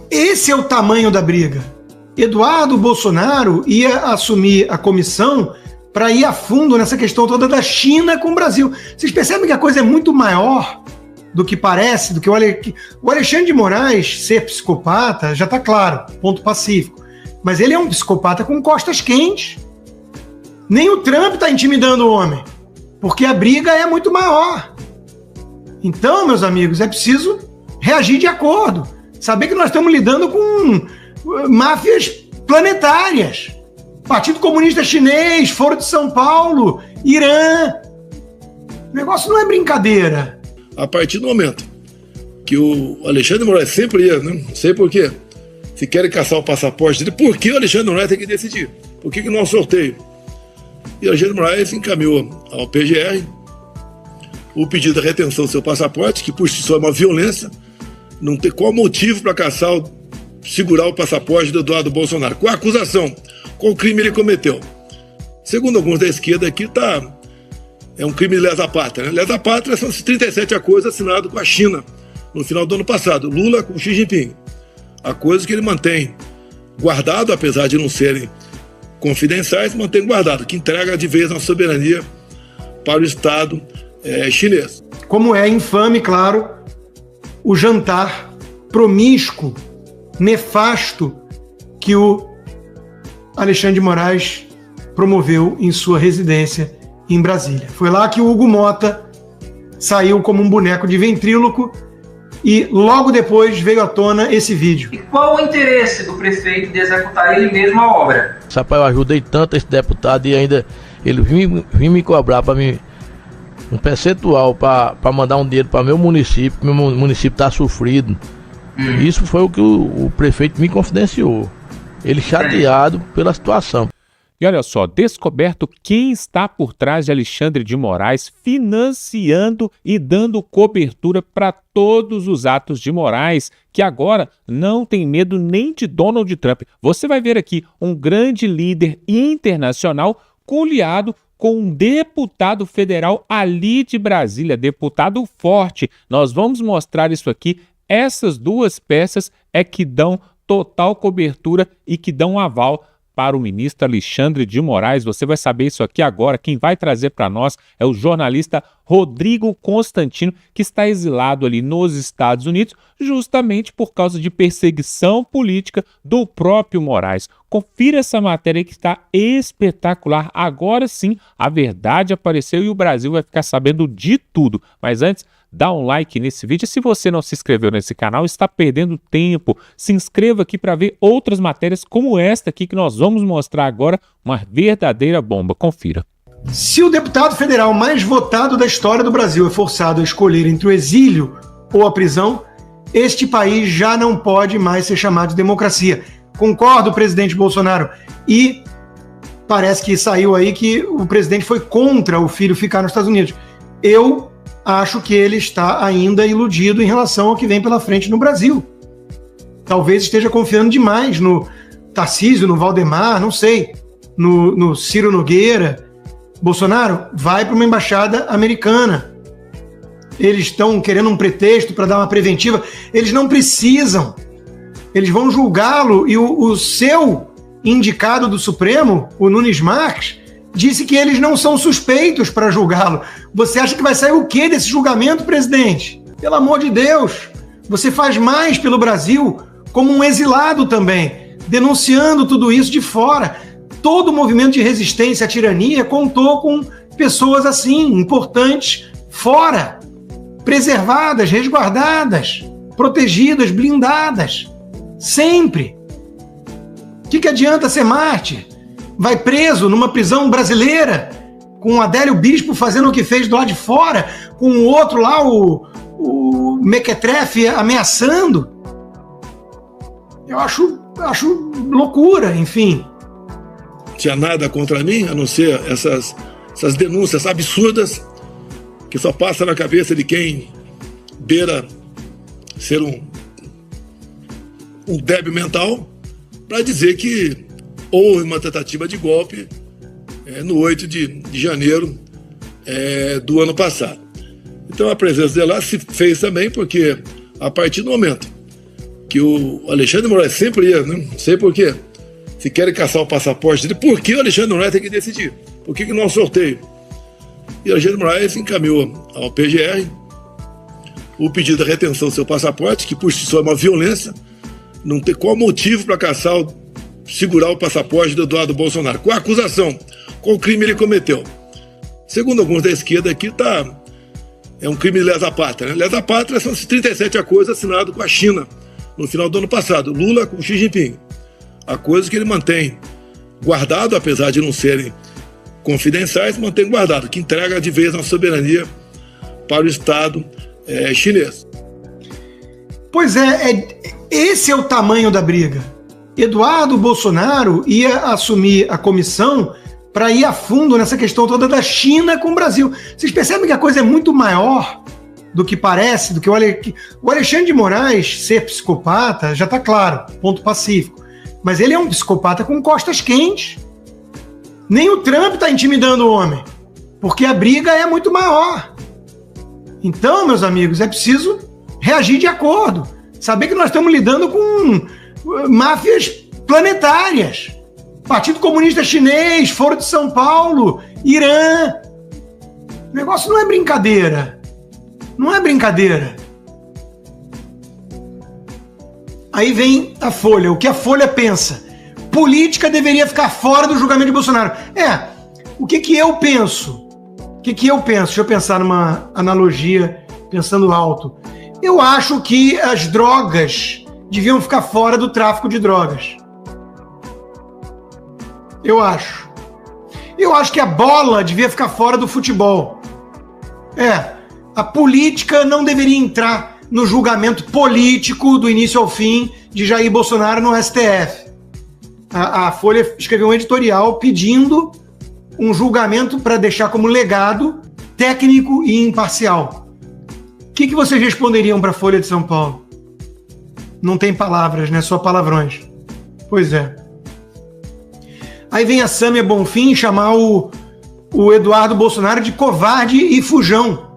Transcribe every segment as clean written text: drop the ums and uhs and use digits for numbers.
esse é o tamanho da briga. Eduardo Bolsonaro ia assumir a comissão para ir a fundo nessa questão toda da China com o Brasil. Vocês percebem que a coisa é muito maior do que parece, do que o Alexandre de Moraes ser psicopata, já está claro, ponto pacífico. Mas ele é um psicopata com costas quentes. Nem o Trump está intimidando o homem, porque a briga é muito maior. Então, meus amigos, é preciso reagir de acordo. Saber que nós estamos lidando com máfias planetárias. Partido Comunista Chinês, Foro de São Paulo, Irã. O negócio não é brincadeira. A partir do momento que o Alexandre de Moraes sempre ia, né? Não sei por quê, se querem caçar o passaporte dele, por que o Alexandre de Moraes tem que decidir? Por que não é um sorteio? E o Alexandre de Moraes encaminhou ao PGR o pedido de retenção do seu passaporte, que por si só é uma violência. Não tem qual motivo para caçar, segurar o passaporte do Eduardo Bolsonaro. Qual a acusação? Qual crime ele cometeu? Segundo alguns da esquerda aqui, é um crime de lesa pátria. Né? Lesa pátria são esses 37 acordos assinados com a China no final do ano passado. Lula com Xi Jinping. Acordos que ele mantém guardado, apesar de não serem confidenciais, mantém guardado, que entrega de vez a soberania para o Estado chinês. Como é infame, claro, o jantar promíscuo, nefasto, que o Alexandre de Moraes promoveu em sua residência em Brasília. Foi lá que o Hugo Mota saiu como um boneco de ventríloco e logo depois veio à tona esse vídeo. E qual o interesse do prefeito de executar ele mesmo a obra? Rapaz, eu ajudei tanto esse deputado e ainda ele vim me cobrar para mim um percentual para mandar um dinheiro para meu município está sofrido. Isso foi o que o prefeito me confidenciou. Ele chateado pela situação. E olha só, descoberto quem está por trás de Alexandre de Moraes, financiando e dando cobertura para todos os atos de Moraes, que agora não tem medo nem de Donald Trump. Você vai ver aqui um grande líder internacional coliado com um deputado federal ali de Brasília, deputado forte. Nós vamos mostrar isso aqui. Essas duas peças é que dão total cobertura e que dão aval para o ministro Alexandre de Moraes. Você vai saber isso aqui agora. Quem vai trazer para nós é o jornalista Rodrigo Constantino, que está exilado ali nos Estados Unidos, justamente por causa de perseguição política do próprio Moraes. Confira essa matéria que está espetacular. Agora sim, a verdade apareceu e o Brasil vai ficar sabendo de tudo. Mas antes, dá um like nesse vídeo. Se você não se inscreveu nesse canal, está perdendo tempo. Se inscreva aqui para ver outras matérias como esta aqui que nós vamos mostrar agora. Uma verdadeira bomba. Confira. Se o deputado federal mais votado da história do Brasil é forçado a escolher entre o exílio ou a prisão, este país já não pode mais ser chamado de democracia. Concordo, presidente Bolsonaro. E parece que saiu aí que o presidente foi contra o filho ficar nos Estados Unidos. Eu acho que ele está ainda iludido em relação ao que vem pela frente no Brasil. Talvez esteja confiando demais no Tarcísio, no Valdemar, não sei, no Ciro Nogueira. Bolsonaro, vai para uma embaixada americana. Eles estão querendo um pretexto para dar uma preventiva. Eles não precisam. Eles vão julgá-lo e o seu indicado do Supremo, o Nunes Marques, disse que eles não são suspeitos para julgá-lo. Você acha que vai sair o quê desse julgamento, presidente? Pelo amor de Deus, você faz mais pelo Brasil como um exilado também, denunciando tudo isso de fora. Todo o movimento de resistência à tirania contou com pessoas assim, importantes, fora, preservadas, resguardadas, protegidas, blindadas, sempre. O que adianta ser mártir? Vai preso numa prisão brasileira, com o Adélio Bispo fazendo o que fez do lado de fora, com o outro lá, o Mequetrefe, ameaçando. Eu acho loucura, enfim. Não tinha nada contra mim, a não ser essas denúncias absurdas que só passa na cabeça de quem beira ser um débil mental, para dizer que houve uma tentativa de golpe no 8 de janeiro do ano passado. Então a presença dela se fez também porque, a partir do momento que o Alexandre de Moraes sempre ia, né? Não sei por quê. Se querem caçar o passaporte dele, por que o Alexandre de Moraes tem que decidir? Por que não é um sorteio? E o Alexandre de Moraes encaminhou ao PGR o pedido da retenção do seu passaporte, que por si só é uma violência. Não tem qual motivo para caçar, segurar o passaporte do Eduardo Bolsonaro. Qual a acusação? Qual crime ele cometeu? Segundo alguns da esquerda aqui, é um crime de lesa pátria. Né? Lesa pátria são esses 37 acordos assinados com a China no final do ano passado. Lula com Xi Jinping. Acordos que ele mantém guardado, apesar de não serem confidenciais, mantém guardado, que entrega de vez a soberania para o Estado chinês. Pois esse é o tamanho da briga. Eduardo Bolsonaro ia assumir a comissão para ir a fundo nessa questão toda da China com o Brasil. Vocês percebem que a coisa é muito maior do que parece, do que o Alexandre de Moraes ser psicopata, já está claro, ponto pacífico. Mas ele é um psicopata com costas quentes. Nem o Trump está intimidando o homem, porque a briga é muito maior. Então, meus amigos, é preciso reagir de acordo. Saber que nós estamos lidando com máfias planetárias. Partido Comunista Chinês, Foro de São Paulo, Irã. O negócio não é brincadeira. Não é brincadeira. Aí vem a Folha. O que a Folha pensa? Política deveria ficar fora do julgamento de Bolsonaro. O que eu penso? Deixa eu pensar numa analogia, pensando alto. Eu acho que as drogas deviam ficar fora do tráfico de drogas. Eu acho. Eu acho que a bola devia ficar fora do futebol. A política não deveria entrar no julgamento político do início ao fim de Jair Bolsonaro no STF. A Folha escreveu um editorial pedindo um julgamento para deixar como legado técnico e imparcial. O que vocês responderiam para a Folha de São Paulo? Não tem palavras, né? Só palavrões. Pois é. Aí vem a Sâmia Bonfim chamar o Eduardo Bolsonaro de covarde e fujão.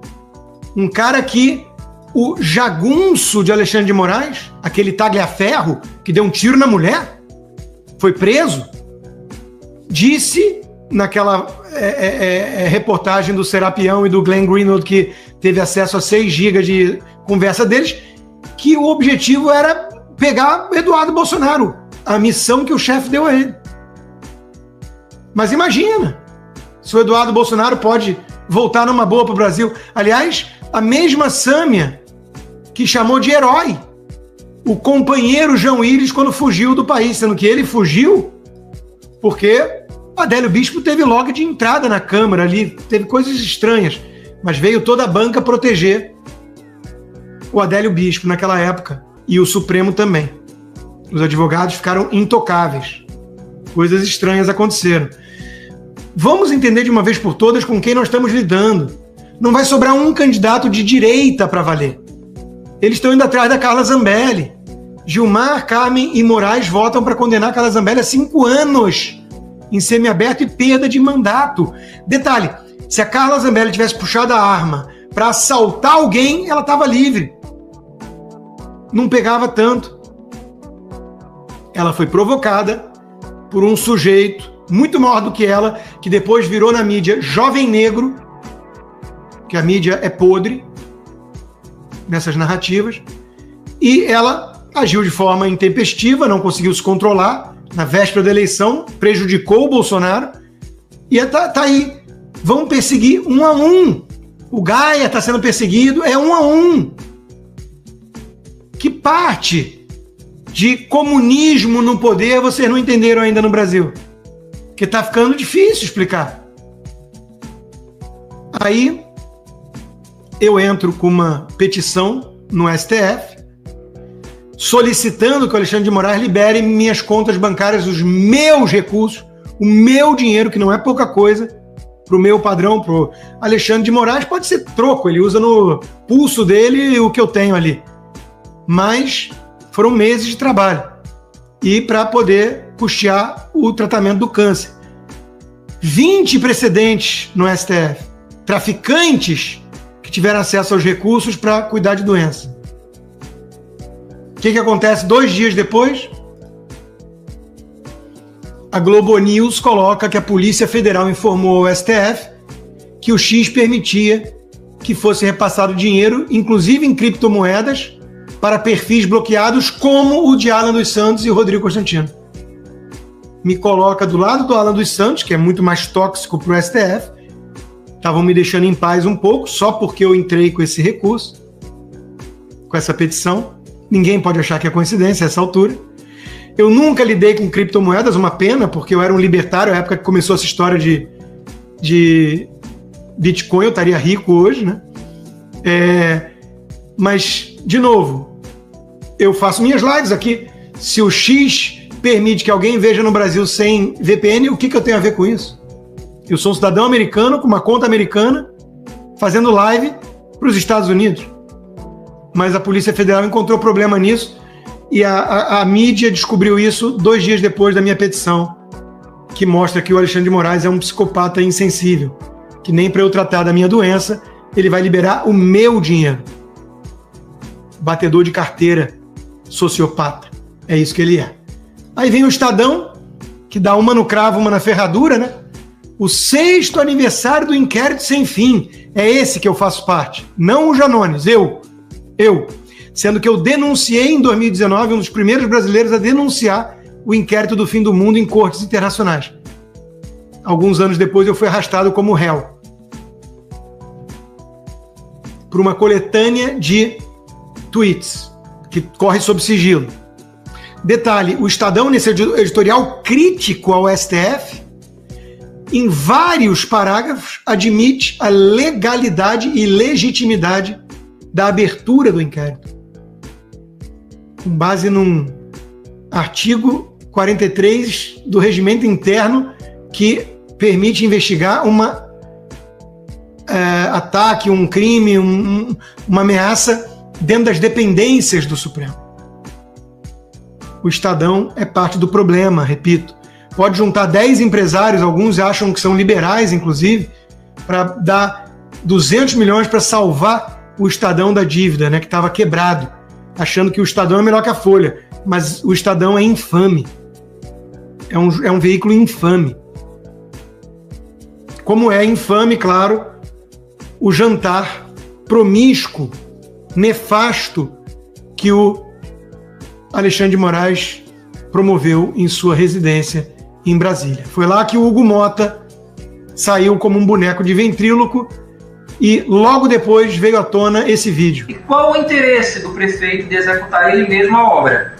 Um cara que o jagunço de Alexandre de Moraes, aquele tagliaferro que deu um tiro na mulher, foi preso, disse naquela reportagem do Serapião e do Glenn Greenwald, que teve acesso a 6 GB de conversa deles, que o objetivo era pegar Eduardo Bolsonaro, a missão que o chefe deu a ele. Mas imagina, se o Eduardo Bolsonaro pode voltar numa boa para o Brasil. Aliás, a mesma Sâmia que chamou de herói o companheiro João Willis quando fugiu do país, sendo que ele fugiu porque Adélio Bispo teve logo de entrada na Câmara ali, teve coisas estranhas, mas veio toda a banca proteger o Adélio Bispo naquela época, e o Supremo também. Os advogados ficaram intocáveis. Coisas estranhas aconteceram. Vamos entender de uma vez por todas com quem nós estamos lidando. Não vai sobrar um candidato de direita para valer. Eles estão indo atrás da Carla Zambelli. Gilmar, Carmen e Moraes votam para condenar a Carla Zambelli a 5 anos em semiaberto e perda de mandato. Detalhe, se a Carla Zambelli tivesse puxado a arma para assaltar alguém, ela estava livre. Não pegava tanto. Ela foi provocada por um sujeito muito maior do que ela, que depois virou na mídia jovem negro, que a mídia é podre nessas narrativas, e ela agiu de forma intempestiva, não conseguiu se controlar, na véspera da eleição, prejudicou o Bolsonaro, e tá aí, vão perseguir 1 a 1. O Gaia está sendo perseguido, é 1 a 1. Que parte de comunismo no poder vocês não entenderam ainda no Brasil? Porque tá ficando difícil explicar. Aí eu entro com uma petição no STF solicitando que o Alexandre de Moraes libere minhas contas bancárias, os meus recursos, o meu dinheiro, que não é pouca coisa, pro meu padrão, pro Alexandre de Moraes, pode ser troco, ele usa no pulso dele o que eu tenho ali. Mas foram meses de trabalho. E para poder custear o tratamento do câncer. 20 precedentes no STF. Traficantes que tiveram acesso aos recursos para cuidar de doença. que acontece 2 dias depois? A Globo News coloca que a Polícia Federal informou ao STF que o X permitia que fosse repassado dinheiro, inclusive em criptomoedas, para perfis bloqueados como o de Alan dos Santos e Rodrigo Constantino. Me coloca do lado do Alan dos Santos, que é muito mais tóxico para o STF. Estavam me deixando em paz um pouco, só porque eu entrei com esse recurso, com essa petição. Ninguém pode achar que é coincidência a essa altura. Eu nunca lidei com criptomoedas, uma pena, porque eu era um libertário, na época que começou essa história de Bitcoin, eu estaria rico hoje, né? Mas, de novo, eu faço minhas lives aqui. Se o X permite que alguém veja no Brasil sem VPN, o que eu tenho a ver com isso? Eu sou um cidadão americano com uma conta americana fazendo live para os Estados Unidos. Mas a Polícia Federal encontrou problema nisso e a mídia descobriu isso 2 dias depois da minha petição, que mostra que o Alexandre de Moraes é um psicopata insensível, que nem para eu tratar da minha doença, ele vai liberar o meu dinheiro. Batedor de carteira, sociopata. É isso que ele é. Aí vem o Estadão, que dá uma no cravo, uma na ferradura, né? O 6º aniversário do inquérito sem fim. É esse que eu faço parte. Não o Janones, eu. Sendo que eu denunciei em 2019, um dos primeiros brasileiros a denunciar o inquérito do fim do mundo em cortes internacionais. Alguns anos depois eu fui arrastado como réu por uma coletânea de tweets que corre sob sigilo. Detalhe, o Estadão, nesse editorial crítico ao STF, em vários parágrafos, admite a legalidade e legitimidade da abertura do inquérito, com base num artigo 43 do Regimento Interno que permite investigar ataque, um crime, uma ameaça dentro das dependências do Supremo. O Estadão é parte do problema, repito. Pode juntar 10 empresários, alguns acham que são liberais, inclusive, para dar 200 milhões para salvar o Estadão da dívida, né, que estava quebrado, achando que o Estadão é melhor que a Folha. Mas o Estadão é infame. É um veículo infame. Como é infame, claro, o jantar promíscuo, nefasto, que o Alexandre de Moraes promoveu em sua residência em Brasília. Foi lá que o Hugo Mota saiu como um boneco de ventríloco e logo depois veio à tona esse vídeo. E qual o interesse do prefeito de executar ele mesmo a obra?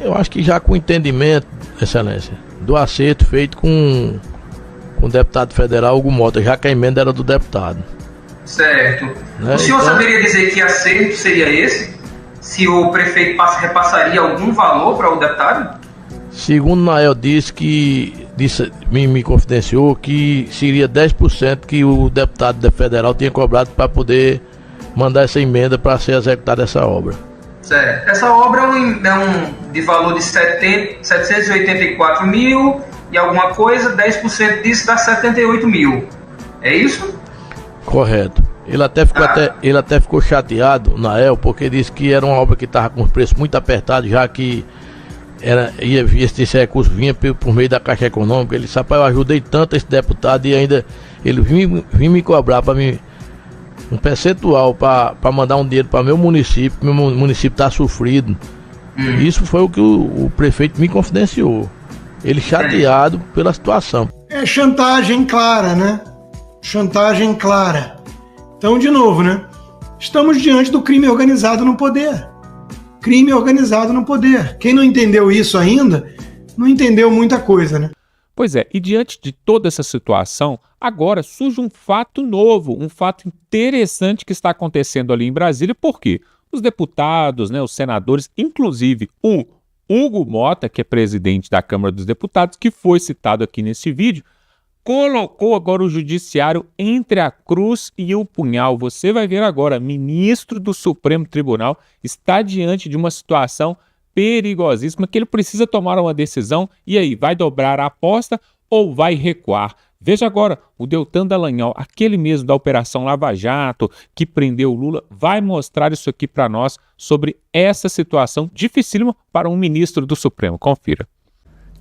Eu acho que já com entendimento, Excelência, do acerto feito com o deputado federal Hugo Mota, já que a emenda era do deputado. Certo. Né? O senhor saberia dizer que acerto seria esse? Se o prefeito repassaria algum valor para o deputado? Segundo Nael me confidenciou que seria 10% que o deputado federal tinha cobrado para poder mandar essa emenda para ser executada essa obra. Certo. Essa obra de valor de 784 mil e alguma coisa, 10% disso dá 78 mil. É isso? Correto. Ele até ficou chateado, Nael, porque disse que era uma obra que estava com os preços muito apertados, já que esse recurso vinha por meio da Caixa Econômica. Ele disse: rapaz, eu ajudei tanto esse deputado e ainda ele vinha me cobrar para mim um percentual para mandar um dinheiro para meu município está sofrido. Isso foi o que o prefeito me confidenciou. Ele chateado pela situação. É chantagem clara, né? Chantagem clara. Então, de novo, né? Estamos diante do crime organizado no poder. Crime organizado no poder. Quem não entendeu isso ainda, não entendeu muita coisa, né? Pois é, e diante de toda essa situação, agora surge um fato novo, um fato interessante que está acontecendo ali em Brasília. Por quê? Os deputados, né, os senadores, inclusive o Hugo Mota, que é presidente da Câmara dos Deputados, que foi citado aqui nesse vídeo, colocou agora o judiciário entre a cruz e o punhal. Você vai ver agora, ministro do Supremo Tribunal está diante de uma situação perigosíssima, que ele precisa tomar uma decisão. E aí, vai dobrar a aposta ou vai recuar? Veja agora, o Deltan Dallagnol, aquele mesmo da Operação Lava Jato, que prendeu o Lula, vai mostrar isso aqui para nós sobre essa situação dificílima para um ministro do Supremo. Confira.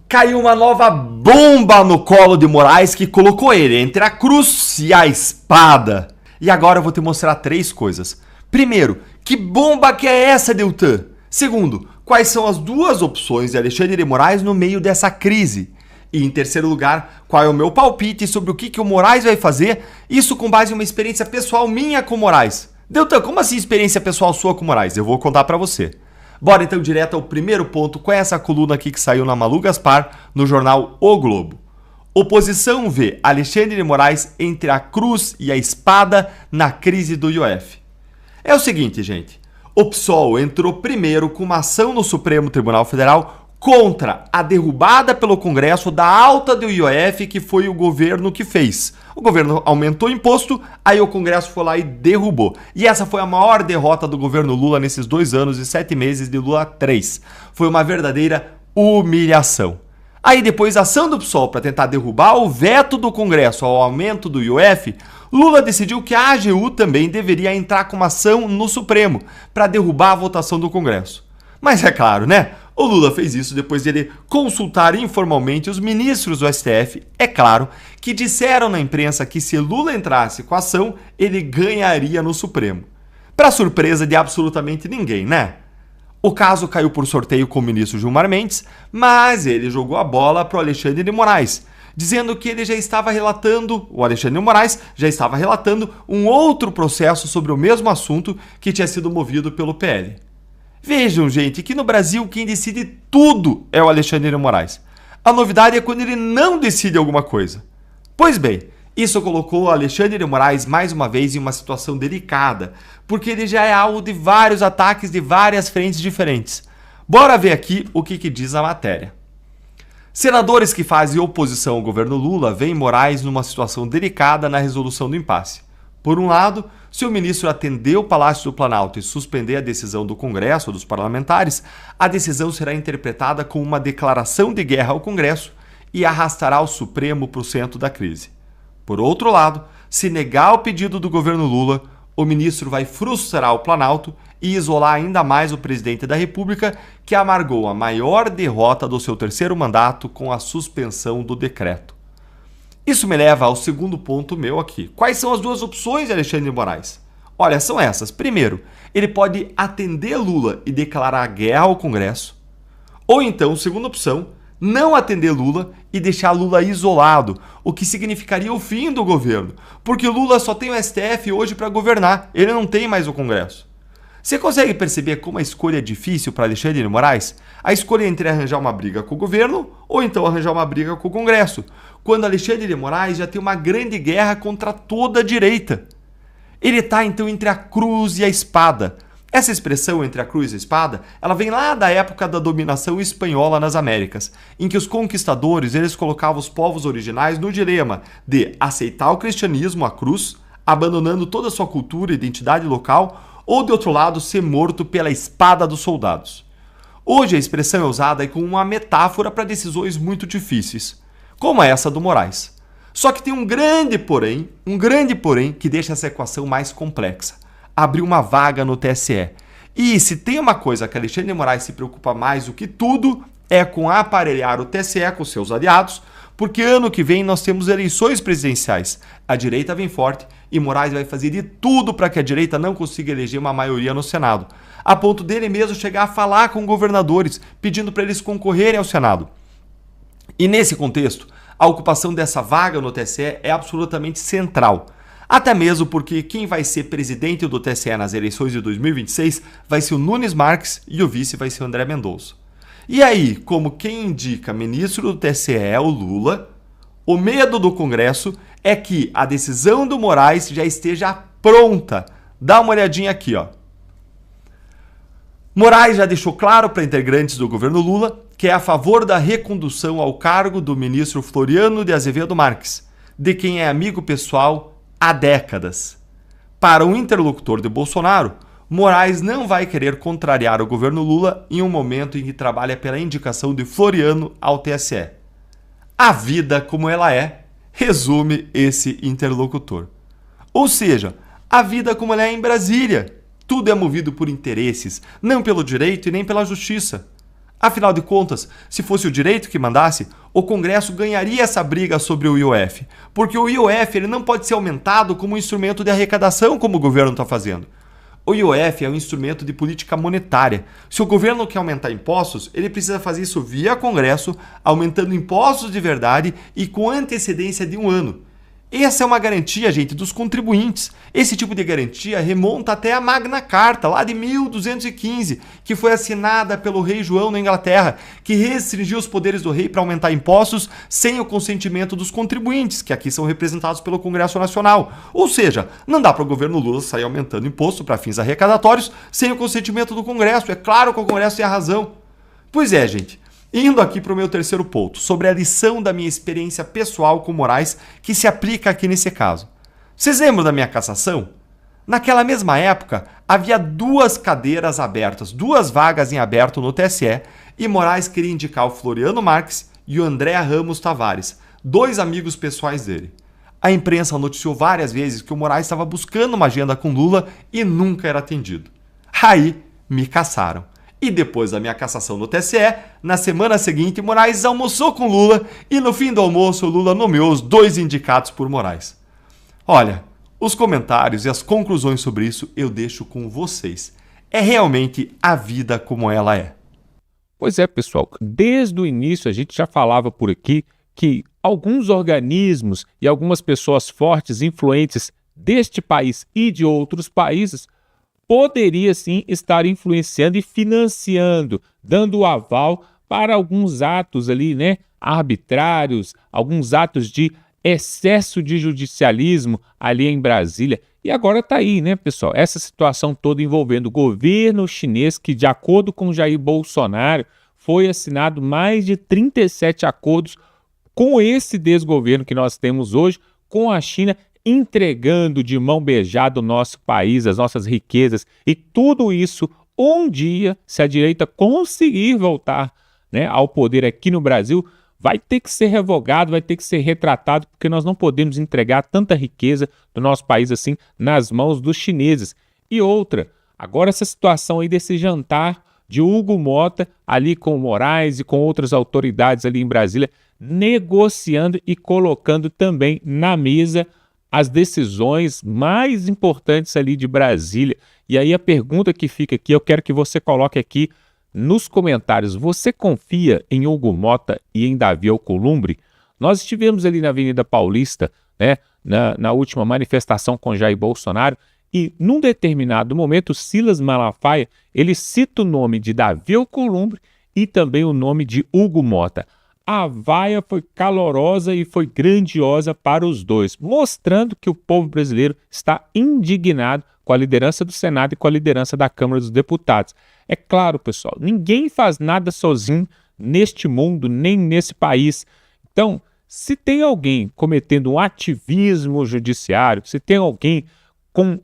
Caiu uma nova bomba no colo de Moraes que colocou ele entre a cruz e a espada. E agora eu vou te mostrar 3 coisas. Primeiro, que bomba que é essa, Deltan? Segundo, quais são as 2 opções de Alexandre de Moraes no meio dessa crise? E em terceiro lugar, qual é o meu palpite sobre o que o Moraes vai fazer, isso com base em uma experiência pessoal minha com Moraes. Deltan, como assim experiência pessoal sua com Moraes? Eu vou contar pra você. Bora então direto ao primeiro ponto com essa coluna aqui que saiu na Malu Gaspar, no jornal O Globo. Oposição vê Alexandre de Moraes entre a cruz e a espada na crise do IOF. É o seguinte, gente. O PSOL entrou primeiro com uma ação no Supremo Tribunal Federal contra a derrubada pelo Congresso da alta do IOF que foi o governo que fez. O governo aumentou o imposto, aí o Congresso foi lá e derrubou. E essa foi a maior derrota do governo Lula nesses 2 anos e 7 meses de Lula 3. Foi uma verdadeira humilhação. Aí depois a ação do PSOL para tentar derrubar o veto do Congresso ao aumento do IOF, Lula decidiu que a AGU também deveria entrar com uma ação no Supremo para derrubar a votação do Congresso. Mas é claro, né? O Lula fez isso depois de ele consultar informalmente os ministros do STF, é claro, que disseram na imprensa que se Lula entrasse com a ação, ele ganharia no Supremo. Para surpresa de absolutamente ninguém, né? O caso caiu por sorteio com o ministro Gilmar Mendes, mas ele jogou a bola para o Alexandre de Moraes, dizendo que ele já estava relatando, o Alexandre de Moraes já estava relatando um outro processo sobre o mesmo assunto que tinha sido movido pelo PL. Vejam, gente, que no Brasil quem decide tudo é o Alexandre de Moraes. A novidade é quando ele não decide alguma coisa. Pois bem, isso colocou o Alexandre de Moraes mais uma vez em uma situação delicada, porque ele já é alvo de vários ataques de várias frentes diferentes. Bora ver aqui o que diz a matéria. Senadores que fazem oposição ao governo Lula veem Moraes numa situação delicada na resolução do impasse. Por um lado, se o ministro atender o Palácio do Planalto e suspender a decisão do Congresso ou dos parlamentares, a decisão será interpretada como uma declaração de guerra ao Congresso e arrastará o Supremo para o centro da crise. Por outro lado, se negar o pedido do governo Lula, o ministro vai frustrar o Planalto e isolar ainda mais o presidente da República, que amargou a maior derrota do seu 3º mandato com a suspensão do decreto. Isso me leva ao segundo ponto meu aqui. Quais são as 2 opções de Alexandre de Moraes? Olha, são essas. Primeiro, ele pode atender Lula e declarar guerra ao Congresso. Ou então, segunda opção, não atender Lula e deixar Lula isolado, o que significaria o fim do governo, porque Lula só tem o STF hoje para governar, ele não tem mais o Congresso. Você consegue perceber como a escolha é difícil para Alexandre de Moraes? A escolha é entre arranjar uma briga com o governo ou então arranjar uma briga com o Congresso, quando Alexandre de Moraes já tem uma grande guerra contra toda a direita. Ele está então entre a cruz e a espada. Essa expressão entre a cruz e a espada, ela vem lá da época da dominação espanhola nas Américas, em que os conquistadores eles colocavam os povos originais no dilema de aceitar o cristianismo, a cruz, abandonando toda a sua cultura e identidade local, ou de outro lado ser morto pela espada dos soldados. Hoje a expressão é usada como uma metáfora para decisões muito difíceis, como essa do Moraes. Só que tem um grande porém que deixa essa equação mais complexa. Abrir uma vaga no TSE. E se tem uma coisa que Alexandre de Moraes se preocupa mais do que tudo, é com aparelhar o TSE com seus aliados, porque ano que vem nós temos eleições presidenciais. A direita vem forte e Moraes vai fazer de tudo para que a direita não consiga eleger uma maioria no Senado, a ponto dele mesmo chegar a falar com governadores, pedindo para eles concorrerem ao Senado. E nesse contexto, a ocupação dessa vaga no TSE é absolutamente central. Até mesmo porque quem vai ser presidente do TSE nas eleições de 2026 vai ser o Nunes Marques e o vice vai ser o André Mendonça. E aí, como quem indica ministro do TSE é o Lula, o medo do Congresso é que a decisão do Moraes já esteja pronta. Dá uma olhadinha aqui, ó. Moraes já deixou claro para integrantes do governo Lula que é a favor da recondução ao cargo do ministro Floriano de Azevedo Marques, de quem é amigo pessoal há décadas. Para o interlocutor de Bolsonaro, Moraes não vai querer contrariar o governo Lula em um momento em que trabalha pela indicação de Floriano ao TSE. A vida como ela é resume esse interlocutor. Ou seja, a vida como ela é em Brasília. Tudo é movido por interesses, não pelo direito e nem pela justiça. Afinal de contas, se fosse o direito que mandasse, o Congresso ganharia essa briga sobre o IOF, porque o IOF ele não pode ser aumentado como um instrumento de arrecadação, como o governo está fazendo. O IOF é um instrumento de política monetária. Se o governo quer aumentar impostos, ele precisa fazer isso via Congresso, aumentando impostos de verdade e com antecedência de 1 ano. Essa é uma garantia, gente, dos contribuintes. Esse tipo de garantia remonta até a Magna Carta, lá de 1215, que foi assinada pelo rei João na Inglaterra, que restringiu os poderes do rei para aumentar impostos sem o consentimento dos contribuintes, que aqui são representados pelo Congresso Nacional. Ou seja, não dá para o governo Lula sair aumentando imposto para fins arrecadatórios sem o consentimento do Congresso. É claro que o Congresso tem a razão. Pois é, gente. Indo aqui para o meu terceiro ponto, sobre a lição da minha experiência pessoal com Moraes, que se aplica aqui nesse caso. Vocês lembram da minha cassação? Naquela mesma época, havia 2 cadeiras abertas, 2 vagas em aberto no TSE, e Moraes queria indicar o Floriano Marques e o André Ramos Tavares, 2 amigos pessoais dele. A imprensa noticiou várias vezes que o Moraes estava buscando uma agenda com Lula e nunca era atendido. Aí, me cassaram. E depois da minha cassação no TSE, na semana seguinte, Moraes almoçou com Lula e no fim do almoço, Lula nomeou os 2 indicados por Moraes. Olha, os comentários e as conclusões sobre isso eu deixo com vocês. É realmente a vida como ela é. Pois é, pessoal, desde o início a gente já falava por aqui que alguns organismos e algumas pessoas fortes, influentes deste país e de outros países poderia sim estar influenciando e financiando, dando o aval para alguns atos ali, né, arbitrários, alguns atos de excesso de judicialismo ali em Brasília. E agora está aí, né, pessoal, essa situação toda envolvendo o governo chinês, que de acordo com Jair Bolsonaro, foi assinado mais de 37 acordos com esse desgoverno que nós temos hoje, com a China, entregando de mão beijada o nosso país, as nossas riquezas, e tudo isso um dia, se a direita conseguir voltar, né, ao poder aqui no Brasil, vai ter que ser revogado, vai ter que ser retratado, porque nós não podemos entregar tanta riqueza do nosso país assim nas mãos dos chineses. E outra, agora essa situação aí desse jantar de Hugo Mota ali com o Moraes e com outras autoridades ali em Brasília, negociando e colocando também na mesa as decisões mais importantes ali de Brasília. E aí a pergunta que fica aqui, eu quero que você coloque aqui nos comentários: você confia em Hugo Mota e em Davi Alcolumbre? Nós estivemos ali na Avenida Paulista, né, na última manifestação com Jair Bolsonaro, e num determinado momento, Silas Malafaia, ele cita o nome de Davi Alcolumbre e também o nome de Hugo Mota. A vaia foi calorosa e foi grandiosa para os dois, mostrando que o povo brasileiro está indignado com a liderança do Senado e com a liderança da Câmara dos Deputados. É claro, pessoal, ninguém faz nada sozinho neste mundo, nem nesse país. Então, se tem alguém cometendo um ativismo judiciário, se tem alguém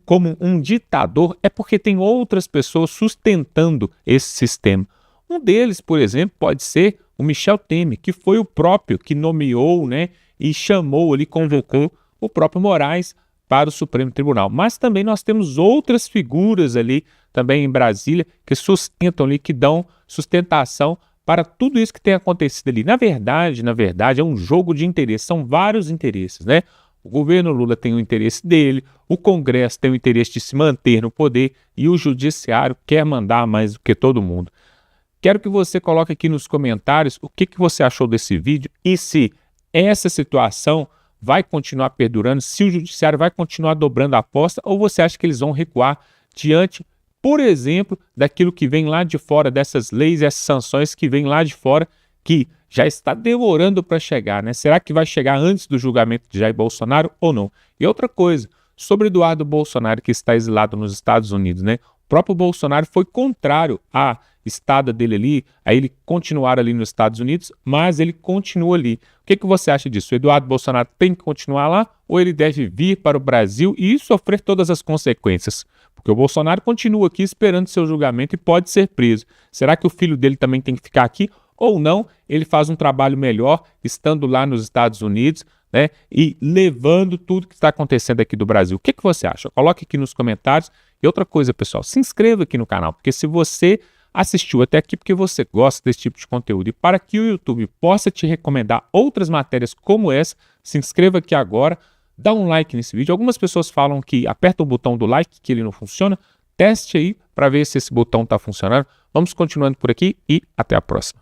como um ditador, é porque tem outras pessoas sustentando esse sistema. Um deles, por exemplo, pode ser o Michel Temer, que foi o próprio que nomeou, né, e chamou ali, convocou o próprio Moraes para o Supremo Tribunal. Mas também nós temos outras figuras ali, também em Brasília, que sustentam ali, que dão sustentação para tudo isso que tem acontecido ali. Na verdade, é um jogo de interesses, são vários interesses, né? O governo Lula tem o interesse dele, o Congresso tem o interesse de se manter no poder e o Judiciário quer mandar mais do que todo mundo. Quero que você coloque aqui nos comentários o que você achou desse vídeo e se essa situação vai continuar perdurando, se o Judiciário vai continuar dobrando a aposta, ou você acha que eles vão recuar diante, por exemplo, daquilo que vem lá de fora, dessas leis e essas sanções que vêm lá de fora, que já está demorando para chegar, né? Será que vai chegar antes do julgamento de Jair Bolsonaro ou não? E outra coisa, sobre Eduardo Bolsonaro, que está exilado nos Estados Unidos, né? O próprio Bolsonaro foi contrário à estada dele ali, a ele continuar ali nos Estados Unidos, mas ele continua ali. O que você acha disso? O Eduardo Bolsonaro tem que continuar lá ou ele deve vir para o Brasil e sofrer todas as consequências? Porque o Bolsonaro continua aqui esperando seu julgamento e pode ser preso. Será que o filho dele também tem que ficar aqui ou não? Ele faz um trabalho melhor estando lá nos Estados Unidos, né, e levando tudo que está acontecendo aqui do Brasil. O que você acha? Coloque aqui nos comentários. E outra coisa, pessoal, se inscreva aqui no canal, porque se você assistiu até aqui porque você gosta desse tipo de conteúdo e para que o YouTube possa te recomendar outras matérias como essa, se inscreva aqui agora, dá um like nesse vídeo. Algumas pessoas falam que aperta o botão do like, que ele não funciona. Teste aí para ver se esse botão está funcionando. Vamos continuando por aqui e até a próxima.